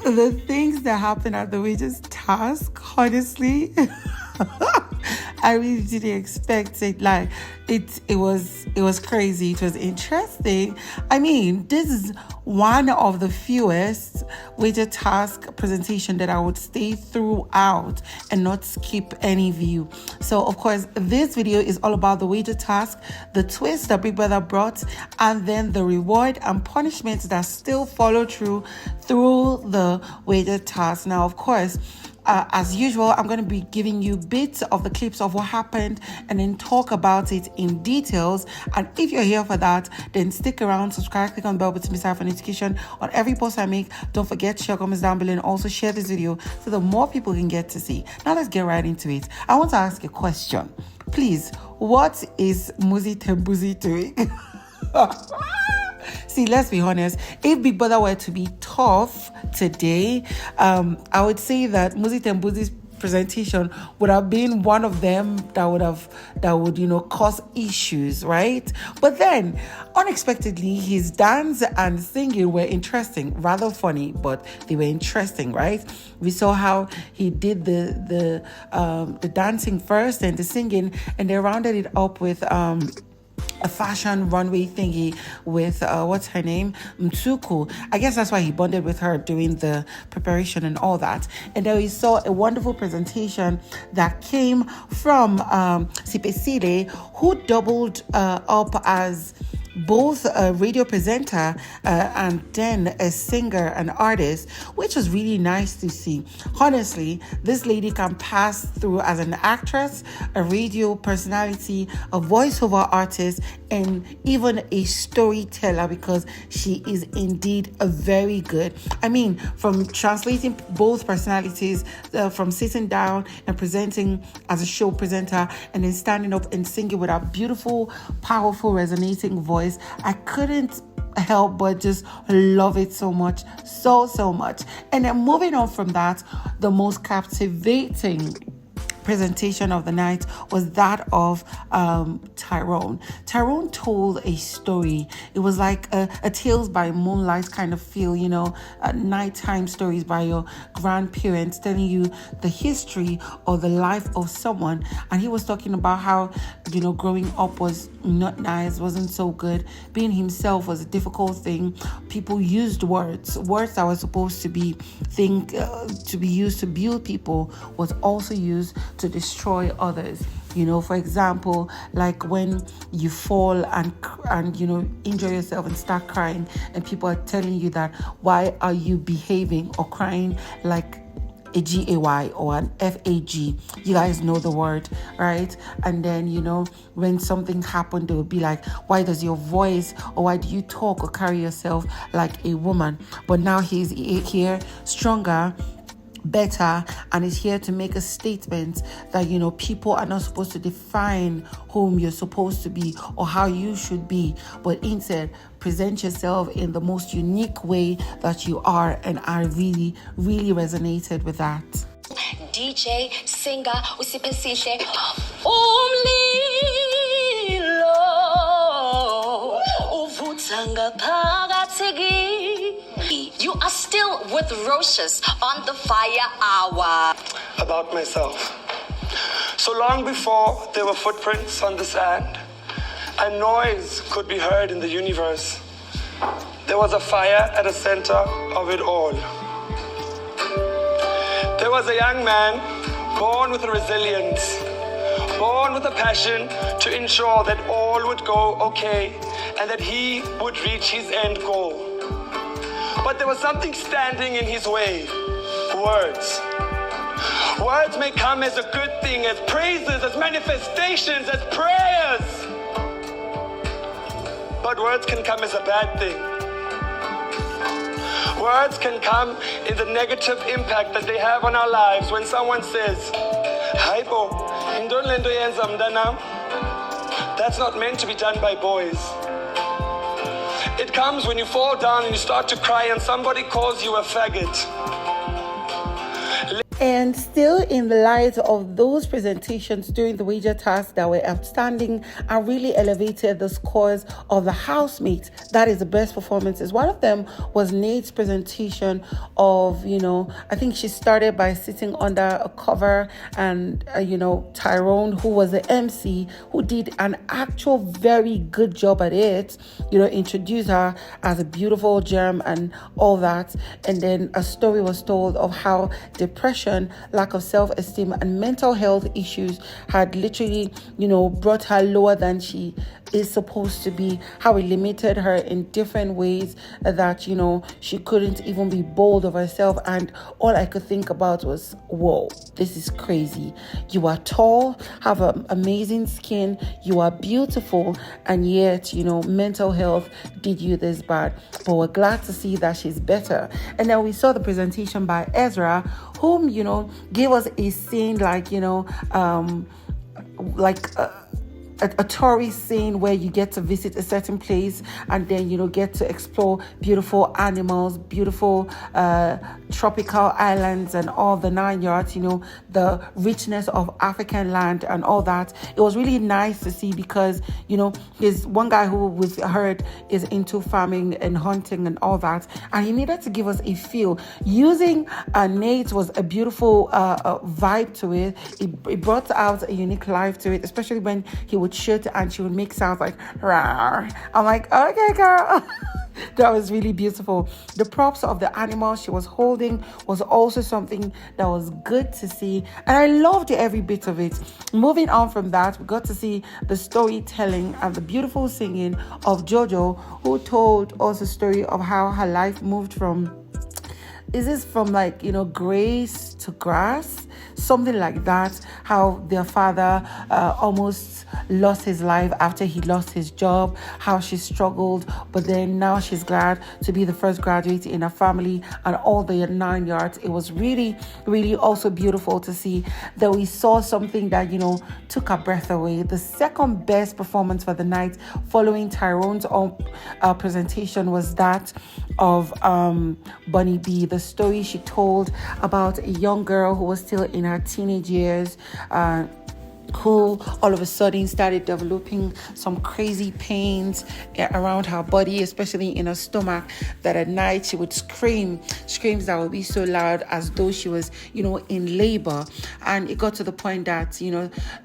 The things that happen at the wages task, honestly, I really didn't expect it. Like it was crazy. It was interesting. I mean, this is one of the fewest wager task presentation that I would stay throughout and not skip any view. So of course, this video is all about the wager task, the twist that Big Brother brought, and then the reward and punishments that still follow through the wager task. Now, of course, as usual, I'm going to be giving you bits of the clips of what happened and then talk about it in details. And if you're here for that, then stick around, subscribe, click on the bell button to miss out for notification on every post I make. Don't forget to share comments down below and also share this video so that more people can get to see. Now let's get right into it. I want to ask a question. Please, what is Muzi and Cecilia doing? See, let's be honest. If Big Brother were to be tough today, I would say that Muzi and Cecilia's presentation would have been one of them that would cause issues, right? But then, unexpectedly, his dance and singing were interesting, rather funny, but they were interesting, right? We saw how he did the dancing first and the singing, and they rounded it up with a fashion runway thingy with what's her name, Mtsuku. I guess that's why he bonded with her during the preparation and all that. And then we saw a wonderful presentation that came from Sipesile, who doubled up as both a radio presenter and then a singer and artist, which was really nice to see. Honestly, this lady can pass through as an actress, a radio personality, a voiceover artist, and even a storyteller, because she is indeed a very good. I mean, from translating both personalities, from sitting down and presenting as a show presenter and then standing up and singing with a beautiful, powerful, resonating voice, I couldn't help but just love it so much, so much. And then moving on from that, the most captivating presentation of the night was that of Tyrone. Tyrone told a story. It was like a Tales by Moonlight kind of feel, nighttime stories by your grandparents telling you the history or the life of someone. And he was talking about how, growing up was not nice, wasn't so good. Being himself was a difficult thing. People used words that were supposed to be to be used to build people was also used to destroy others. For example, like when you fall and injure yourself and start crying, and people are telling you that, why are you behaving or crying like a GAY or an FAG? You guys know the word, right? And then, when something happened, they would be like, why does your voice, or why do you talk or carry yourself like a woman? But now he's here, stronger, better, and is here to make a statement that people are not supposed to define whom you're supposed to be or how you should be, but instead present yourself in the most unique way that you are. And I really resonated with that. DJ, singer, usipesishe uvutanga phakathi. You are still with Roshas on the Fire Hour. About myself. So long before there were footprints on the sand, a noise could be heard in the universe. There was a fire at the center of it all. There was a young man born with a resilience, born with a passion to ensure that all would go okay and that he would reach his end goal. But there was something standing in his way. Words. Words may come as a good thing, as praises, as manifestations, as prayers. But words can come as a bad thing. Words can come in the negative impact that they have on our lives. When someone says, "Haibo, indon lento yenza mntanam," that's not meant to be done by boys. It comes when you fall down and you start to cry and somebody calls you a faggot. And still in the light of those presentations during the wager task that were outstanding and really elevated the scores of the housemates, that is the best performances. One of them was Nate's presentation of, I think she started by sitting under a cover and, Tyrone, who was the MC, who did an actual very good job at it, introduced her as a beautiful gem and all that. And then a story was told of how depression, lack of self-esteem, and mental health issues had literally, brought her lower than she is supposed to be, how it limited her in different ways that, she couldn't even be bold of herself. And all I could think about was, whoa, this is crazy. You are tall, have an amazing skin, you are beautiful, and yet, mental health did you this bad. But we're glad to see that she's better. And then we saw the presentation by Ezra, whom, gave us a scene like, a tourist scene where you get to visit a certain place and then get to explore beautiful animals, beautiful tropical islands and all the 9 yards, the richness of African land and all that. It was really nice to see because there's one guy who was heard is into farming and hunting and all that, and he needed to give us a feel. Using Nate was a beautiful vibe to it. It brought out a unique life to it, especially when he would shoot and she would make sounds like rawr. I'm like, okay, girl. That was really beautiful. The props of the animal she was holding was also something that was good to see, and I loved every bit of it. Moving on from that, we got to see the storytelling and the beautiful singing of Jojo, who told us a story of how her life moved from grace to grass, something like that, how their father almost lost his life after he lost his job, how she struggled, but then now she's glad to be the first graduate in her family and all the 9 yards. It was really, really also beautiful to see that we saw something that, took our breath away. The second best performance for the night following Tyrone's own presentation was that of Bonni B. The story she told about a young girl who was still in her teenage years, who all of a sudden started developing some crazy pains around her body, especially in her stomach, that at night she would screams that would be so loud as though she was, in labor. And it got to the point that,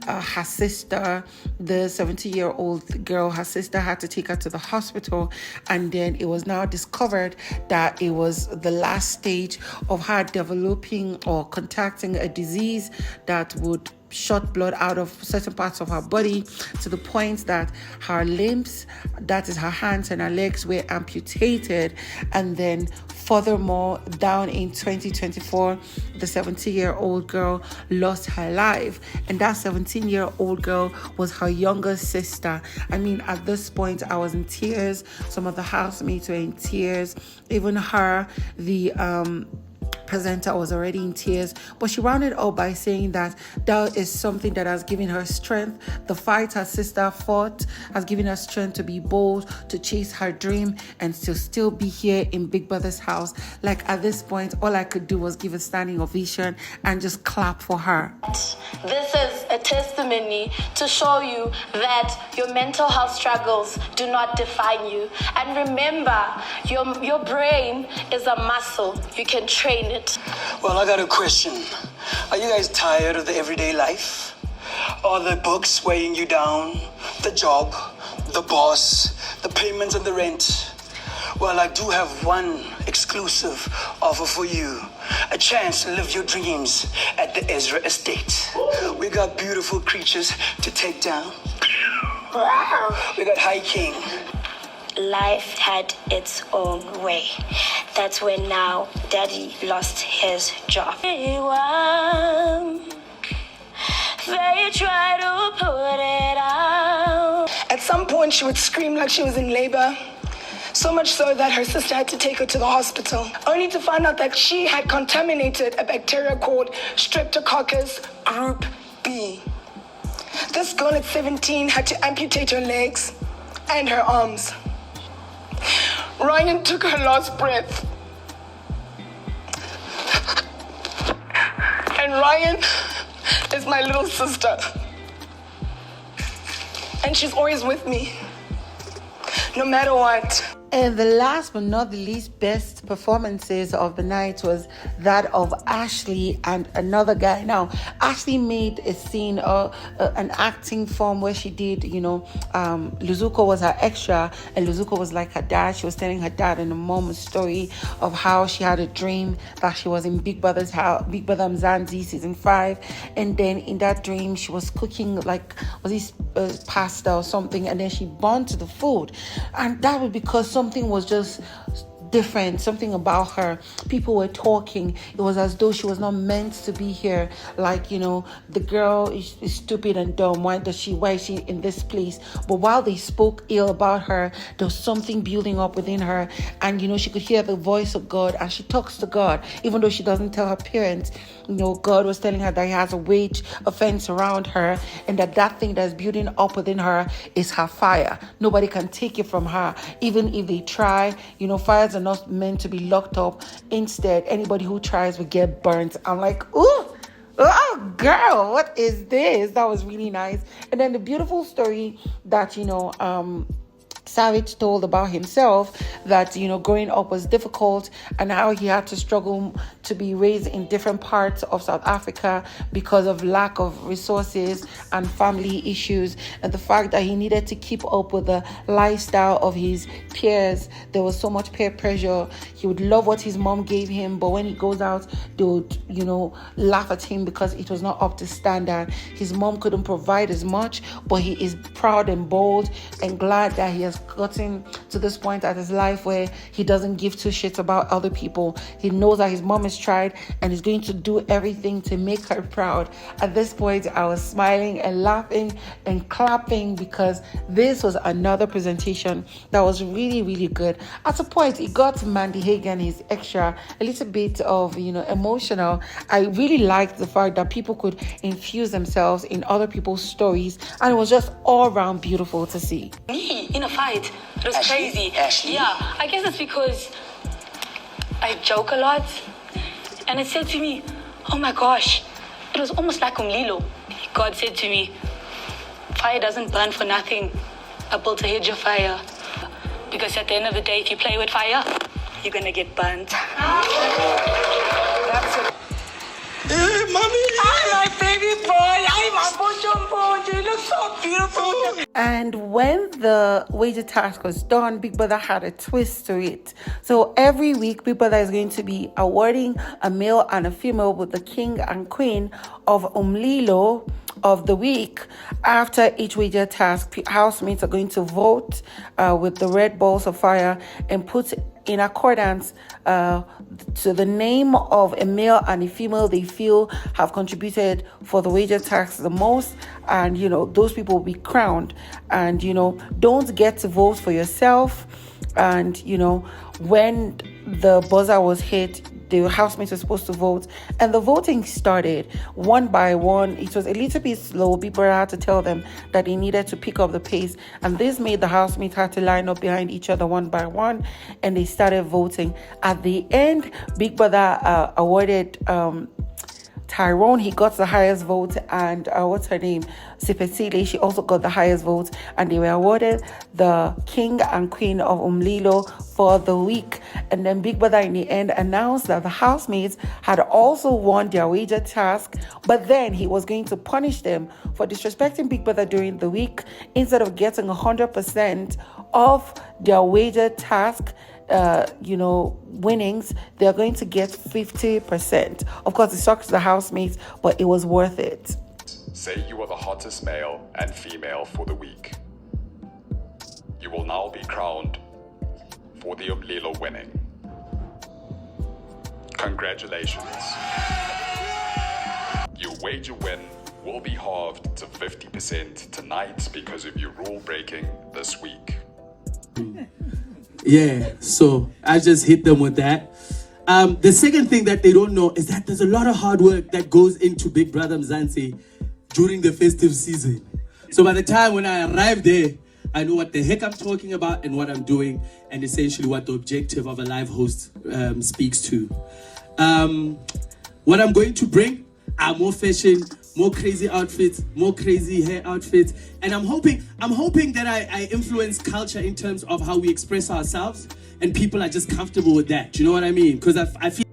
her sister, the 70-year-old girl, her sister had to take her to the hospital. And then it was now discovered that it was the last stage of her developing or contacting a disease that would shot blood out of certain parts of her body to the point that her limbs, that is her hands and her legs, were amputated. And then furthermore, down in 2024, the 17-year-old girl lost her life, and that 17-year-old girl was her younger sister. I mean, at this point I was in tears. Some of the housemates were in tears. Even her, the presenter, was already in tears, but she rounded up by saying that is something that has given her strength. The fight her sister fought has given her strength to be bold, to chase her dream, and to still be here in Big Brother's house. Like, at this point, all I could do was give a standing ovation and just clap for her. This is a testimony to show you that your mental health struggles do not define you. And remember, your brain is a muscle. You can train it. Well, I got a question. Are you guys tired of the everyday life? All the books weighing you down, the job, the boss, the payments and the rent? Well, I do have one exclusive offer for you. A chance to live your dreams at the Ezra estate. We got beautiful creatures to take down. We got hiking. Life had its own way. That's when now Daddy lost his job. They try to put it out. At some point, she would scream like she was in labor. So much so that her sister had to take her to the hospital, only to find out that she had contaminated a bacteria called Streptococcus group B. This girl at 17 had to amputate her legs and her arms. Ryan took her last breath. And Ryan is my little sister. And she's always with me, no matter what. And the last but not the least best performances of the night was that of Ashley and another guy. Now, Ashley made a scene, an acting form where she did, Luzuko was her extra, and Luzuko was like her dad. She was telling her dad and the mom a story of how she had a dream that she was in Big Brother's house, Big Brother Mzansi season 5, and then in that dream she was cooking pasta or something, and then she burnt the food, and that was because something was just different, something about her. People were talking. It was as though she was not meant to be here. Like, the girl is stupid and dumb. Why is she in this place? But while they spoke ill about her, there was something building up within her. And, she could hear the voice of God, and she talks to God, even though she doesn't tell her parents. God was telling her that he has a wage offense around her, and that thing that's building up within her is her fire. Nobody can take it from her. Even if they try, fires are not meant to be locked up. Instead, anybody who tries will get burnt. I'm like, oh girl, what is this? That was really nice. And then the beautiful story that Savage told about himself, that growing up was difficult and how he had to struggle to be raised in different parts of South Africa because of lack of resources and family issues, and the fact that he needed to keep up with the lifestyle of his peers. There was so much peer pressure. He would love what his mom gave him, but when he goes out, they would laugh at him because it was not up to standard. His mom couldn't provide as much, but he is proud and bold and glad that he has gotten to this point at his life where he doesn't give two shits about other people. He knows that his mom has tried and is going to do everything to make her proud. At this point, I was smiling and laughing and clapping because this was another presentation that was really, really good. At a point, it got Mandy Hagan, his extra, a little bit of, emotional. I really liked the fact that people could infuse themselves in other people's stories, and it was just all around beautiful to see. Me in a fight, it was crazy. Ashley. Yeah, I guess it's because I joke a lot, and it said to me, oh my gosh, it was almost like umlilo. God said to me, fire doesn't burn for nothing. I built a hedge of fire, because at the end of the day, if you play with fire, you're gonna get burnt. That's it. Hey, mommy! Hi, my baby boy. Hi, my boy. You look so beautiful. And when the wager task was done, Big Brother had a twist to it. So every week, Big Brother is going to be awarding a male and a female with the king and queen of Umlilo of the week. After each wager task, housemates are going to vote with the red balls of fire and put in accordance to the name of a male and a female they feel have contributed for the wager tax the most, and those people will be crowned. And don't get to vote for yourself. And when the buzzer was hit, the housemates were supposed to vote, and the voting started one by one. It was a little bit slow. People had to tell them that they needed to pick up the pace, and this made the housemates have to line up behind each other one by one, and they started voting. At the end, Big Brother awarded Tyrone, he got the highest vote, and what's her name, Cecilia, she also got the highest vote, and they were awarded the king and queen of Umlilo for the week. And then Big Brother in the end announced that the housemates had also won their wager task, but then he was going to punish them for disrespecting Big Brother during the week. Instead of getting 100% of their wager task winnings, they're going to get 50%. Of course, it sucks the housemates, but it was worth it. Say you are the hottest male and female for the week. You will now be crowned for the Umlilo winning. Congratulations. Your wager win will be halved to 50% tonight because of your rule breaking this week. Yeah, so I just hit them with that. The second thing that they don't know is that there's a lot of hard work that goes into Big Brother Mzansi during the festive season. So by the time when I arrive there, I know what the heck I'm talking about and what I'm doing, and essentially what the objective of a live host speaks to. What I'm going to bring are more fashion, more crazy outfits, more crazy hair outfits, and I'm hoping that I influence culture in terms of how we express ourselves, and people are just comfortable with that. Do you know what I mean? Because I feel